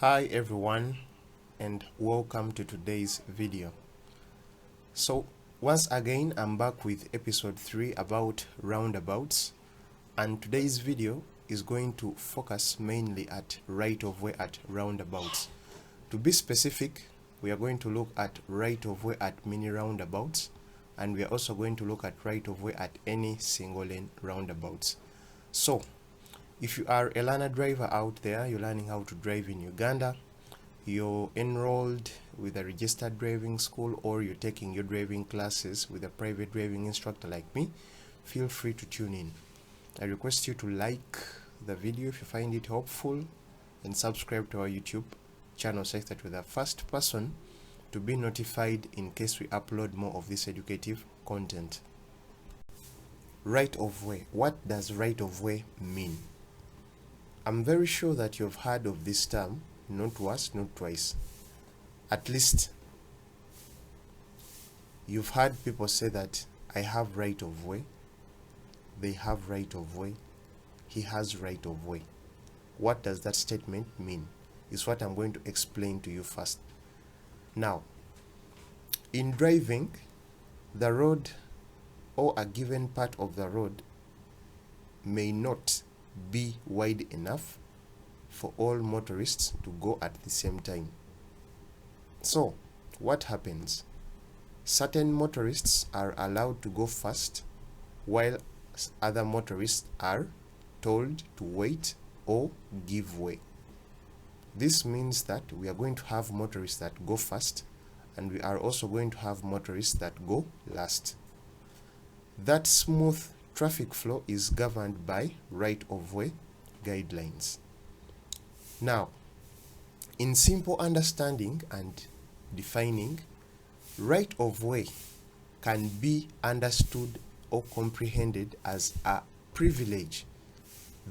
Hi everyone, and welcome to today's video. So once again I'm back with episode 3 about roundabouts, and today's video is going to focus mainly at right of way at roundabouts. To be specific, we are going to look at right of way at mini roundabouts, and we are also going to look at right of way at any single lane roundabouts. So if you are a learner driver out there, you're learning how to drive in Uganda, you're enrolled with a registered driving school, or you're taking your driving classes with a private driving instructor like me, feel free to tune in. I request you to like the video if you find it helpful, and subscribe to our YouTube channel so that you're the first person to be notified in case we upload more of this educative content. Right of way. What does right of way mean? I'm very sure that you've heard of this term, not once, not twice. At least you've heard people say that I have right of way, they have right of way, he has right of way. What does that statement mean? Is what I'm going to explain to you first. Now, in driving, the road or a given part of the road may not be wide enough for all motorists to go at the same time. So what happens? Certain motorists are allowed to go fast, while other motorists are told to wait or give way. This means that we are going to have motorists that go fast, and we are also going to have motorists that go last. That smooth traffic flow is governed by right of way guidelines. Now, in simple understanding and defining, right of way can be understood or comprehended as a privilege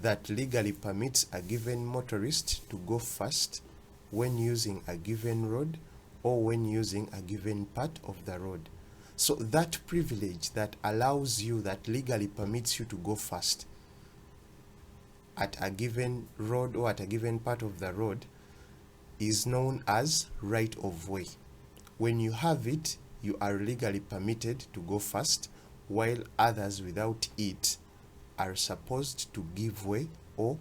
that legally permits a given motorist to go fast when using a given road or when using a given part of the road. So that privilege that allows you, that legally permits you to go fast at a given road or at a given part of the road, is known as right of way. When you have it, you are legally permitted to go fast, while others without it are supposed to give way or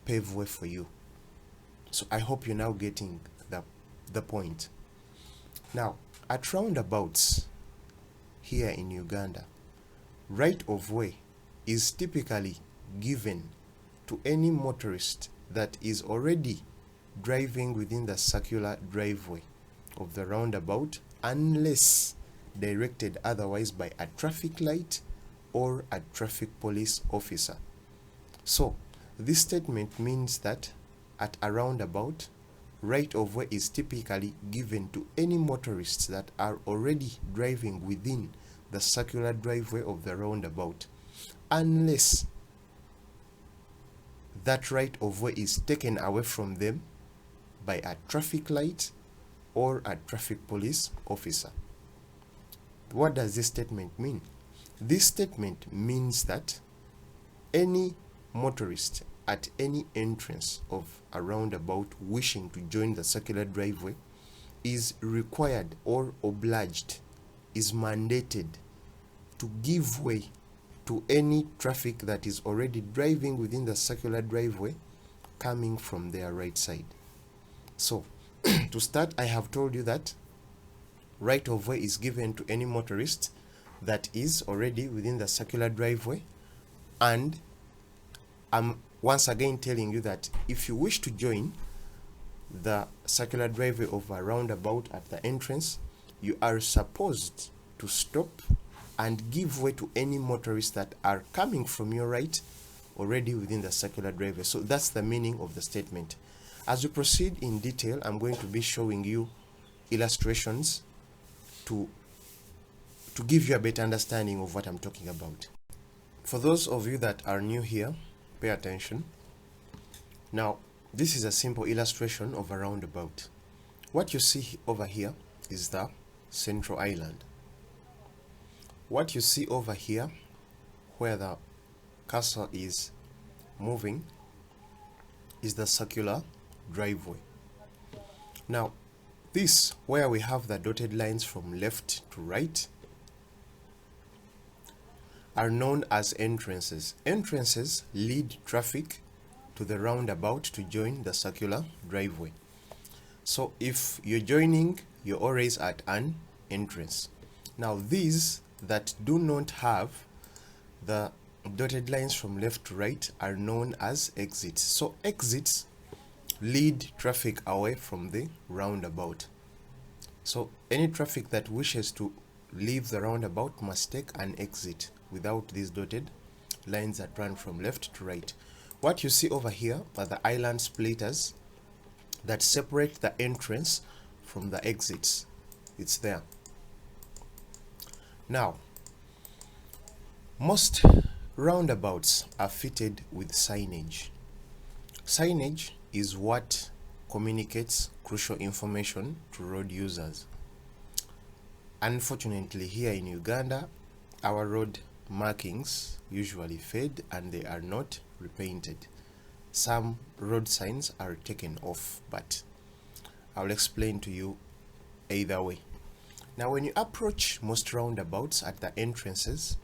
pave way for you. So I hope you're now getting the point. Now, at roundabouts here in Uganda, right of way is typically given to any motorist that is already driving within the circular driveway of the roundabout, unless directed otherwise by a traffic light or a traffic police officer. So this statement means that at a roundabout, right of way is typically given to any motorists that are already driving within the circular driveway of the roundabout, unless that right of way is taken away from them by a traffic light or a traffic police officer. What does this statement mean? This statement means that any motorist at any entrance of a roundabout wishing to join the circular driveway is required or obliged, is mandated to give way to any traffic that is already driving within the circular driveway coming from their right side. So to start, I have told you that right of way is given to any motorist that is already within the circular driveway, and I'm once again telling you that if you wish to join the circular driveway of a roundabout at the entrance, you are supposed to stop and give way to any motorists that are coming from your right already within the circular driveway. So that's the meaning of the statement. As we proceed in detail, I'm going to be showing you illustrations to give you a better understanding of what I'm talking about. For those of you that are new here, pay attention. Now, this is a simple illustration of a roundabout. What you see over here is the central island. What you see over here, where the cursor is moving, is the circular driveway. Now, this where we have the dotted lines from left to right are known as entrances. Entrances lead traffic to the roundabout to join the circular driveway. So if you're joining, you're always at an entrance. Now these that do not have the dotted lines from left to right are known as exits. So exits lead traffic away from the roundabout. So any traffic that wishes to leave the roundabout must take an exit without these dotted lines that run from left to right. What you see over here are the island splitters that separate the entrance from the exits. It's there. Now, most roundabouts are fitted with signage. Signage is what communicates crucial information to road users. Unfortunately, here in Uganda, our road markings usually fade and they are not repainted. Some road signs are taken off, but I'll explain to you either way. Now, when you approach most roundabouts at the entrances,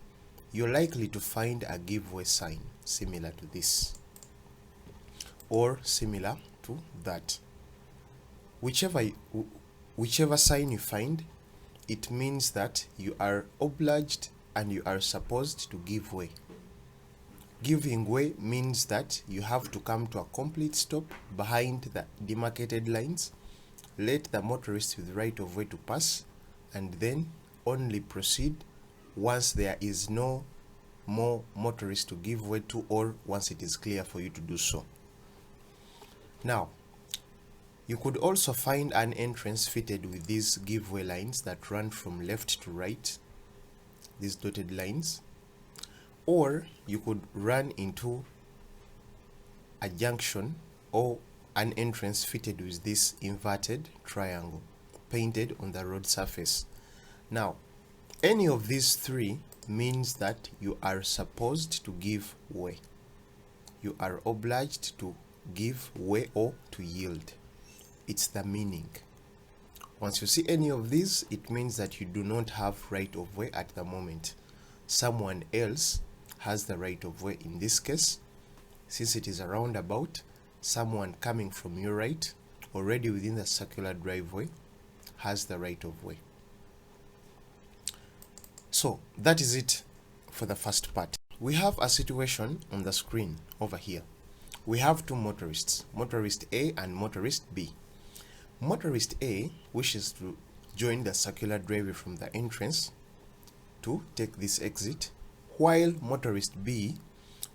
you're likely to find a giveaway sign similar to this or similar to that. Whichever sign you find, it means that you are obliged and you are supposed to give way. Giving way means that you have to come to a complete stop behind the demarcated lines, let the motorist with right of way to pass, and then only proceed once there is no more motorist to give way to, or once it is clear for you to do so. Now, you could also find an entrance fitted with these giveaway lines that run from left to right, these dotted lines, or you could run into a junction or an entrance fitted with this inverted triangle painted on the road surface. Now, any of these three means that you are supposed to give way. You are obliged to give way or to yield. It's the meaning. Once you see any of these, it means that you do not have right of way at the moment. Someone else has the right of way. In this case, since it is a roundabout, someone coming from your right, already within the circular driveway, has the right of way. So that is it for the first part. We have a situation on the screen over here. We have two motorists, motorist A and motorist B. Motorist A wishes to join the circular driveway from the entrance to take this exit, while motorist B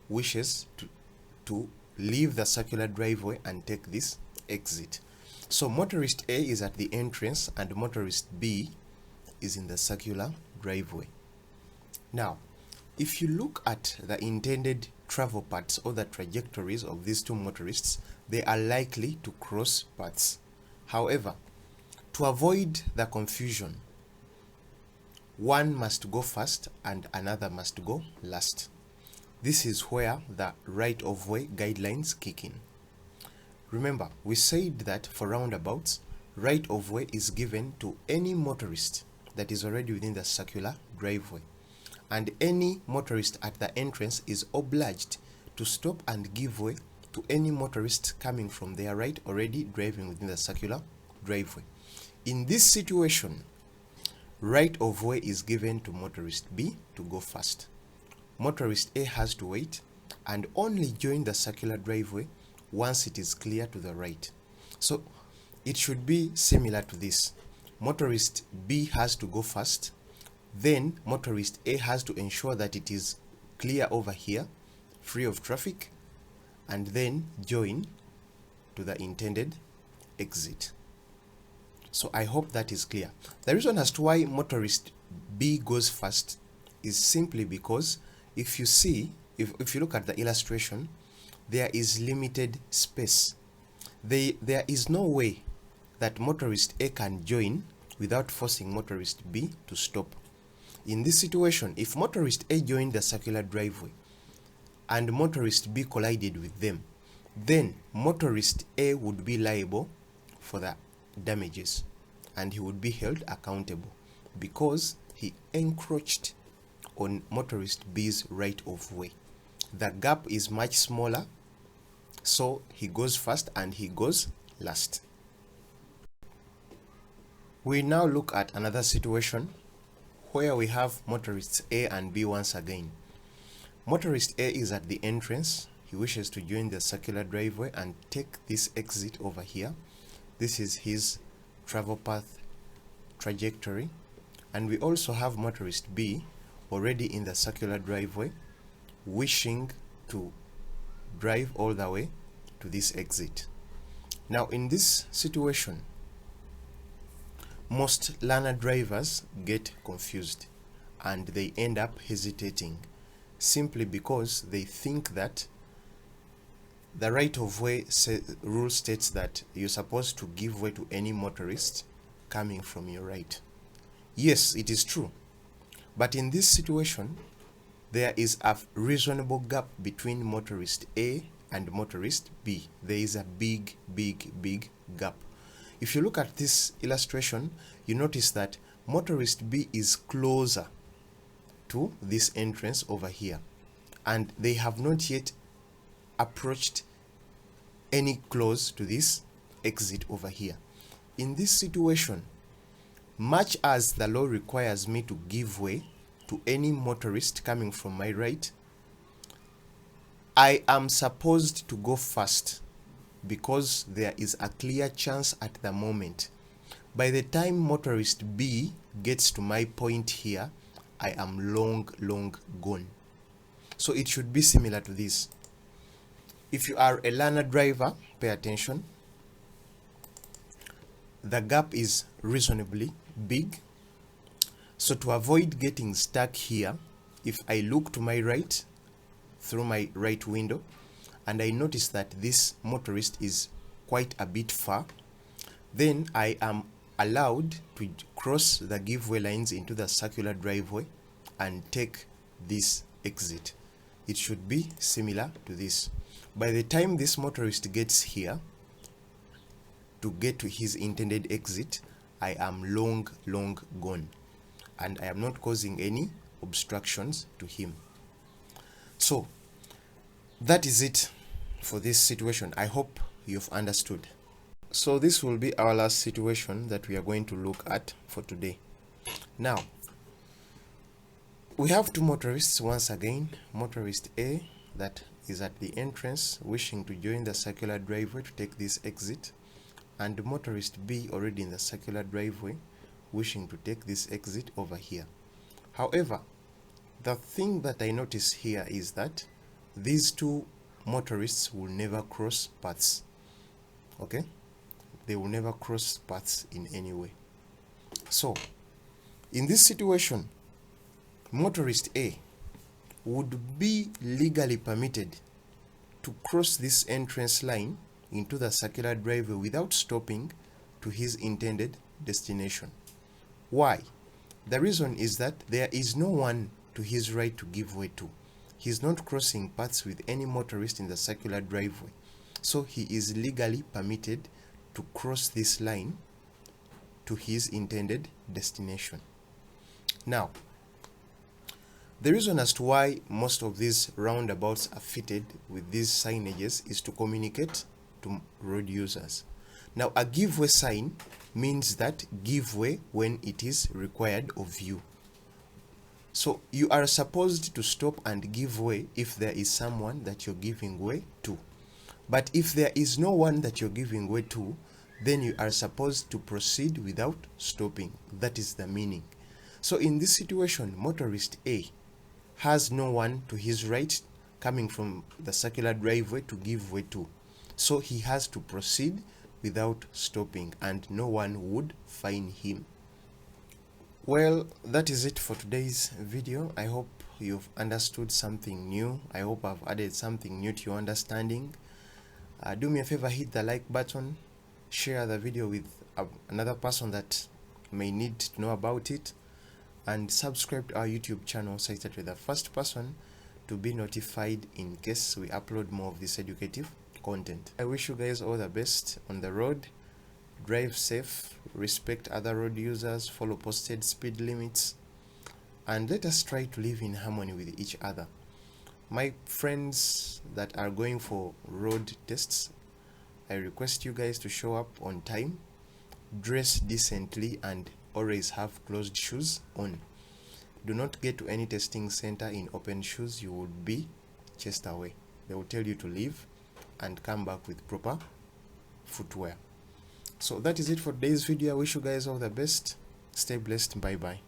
wishes to leave the circular driveway and take this exit. So motorist A is at the entrance and motorist B is in the circular driveway. Now, if you look at the intended travel paths or the trajectories of these two motorists, they are likely to cross paths. However, to avoid the confusion, one must go first and another must go last. This is where the right of way guidelines kick in. Remember, we said that for roundabouts, right of way is given to any motorist that is already within the circular driveway, and any motorist at the entrance is obliged to stop and give way to any motorist coming from their right already driving within the circular driveway. In this situation, right of way is given to motorist B to go first. Motorist A has to wait and only join the circular driveway once it is clear to the right. So it should be similar to this. Motorist B has to go first, then motorist A has to ensure that it is clear over here, free of traffic, and then join to the intended exit. So I hope that is clear. The reason as to why motorist B goes first is simply because if you see, if you look at the illustration, there is limited space. There is no way that motorist A can join without forcing motorist B to stop. In this situation, if motorist A joined the circular driveway and motorist B collided with them, then motorist A would be liable for the damages, and he would be held accountable because he encroached on motorist B's right of way. The gap is much smaller, so he goes first and he goes last. We now look at another situation where we have motorists A and B once again. Motorist A is at the entrance. He wishes to join the circular driveway and take this exit over here. This is his travel path trajectory. And we also have motorist B already in the circular driveway, wishing to drive all the way to this exit. Now in this situation, most learner drivers get confused and they end up hesitating simply because they think that the right of way rule states that you're supposed to give way to any motorist coming from your right. Yes, it is true, but in this situation there is a reasonable gap between motorist A and motorist B. There is a big gap. If you look at this illustration, you notice that motorist B is closer to this entrance over here, and they have not yet approached any close to this exit over here. In this situation, much as the law requires me to give way to any motorist coming from my right, I am supposed to go first because there is a clear chance at the moment. By the time motorist B gets to my point here, I am long gone. So it should be similar to this. If you are a learner driver, pay attention. The gap is reasonably big. So to avoid getting stuck here, if I look to my right through my right window and I notice that this motorist is quite a bit far, then I am allowed to cross the giveaway lines into the circular driveway and take this exit. It should be similar to this. By the time this motorist gets here to get to his intended exit, I am long gone and I am not causing any obstructions to him. So that is it for this situation. I hope you've understood. So this will be our last situation that we are going to look at for today. Now, we have two motorists once again. Motorist A that is at the entrance wishing to join the circular driveway to take this exit, and motorist B already in the circular driveway wishing to take this exit over here. However, the thing that I notice here is that these two motorists will never cross paths. Okay? They will never cross paths in any way. So, in this situation, motorist A would be legally permitted to cross this entrance line into the circular driveway without stopping to his intended destination. Why? The reason is that there is no one to his right to give way to. He is not crossing paths with any motorist in the circular driveway. So he is legally permitted to cross this line to his intended destination. Now, the reason as to why most of these roundabouts are fitted with these signages is to communicate to road users. Now, a give way sign means that give way when it is required of you. So you are supposed to stop and give way if there is someone that you're giving way to. But if there is no one that you're giving way to, then you are supposed to proceed without stopping. That is the meaning. So in this situation, motorist A has no one to his right coming from the circular driveway to give way to. So he has to proceed without stopping and no one would fine him. Well, that is it for today's video. I hope you've understood something new. I hope I've added something new to your understanding. Do me a favor, hit the like button, share the video with another person that may need to know about it, and subscribe to our YouTube channel so that you're the first person to be notified in case we upload more of this educative content. I wish you guys all the best on the road. drive safe, respect other road users, follow posted speed limits, and let us try to live in harmony with each other. My friends that are going for road tests, I request you guys to show up on time, dress decently, and always have closed shoes on. Do not get to any testing center in open shoes. You would be chased away. They will tell you to leave and come back with proper footwear. So that is it for today's video. I wish you guys all the best. Stay blessed. Bye bye.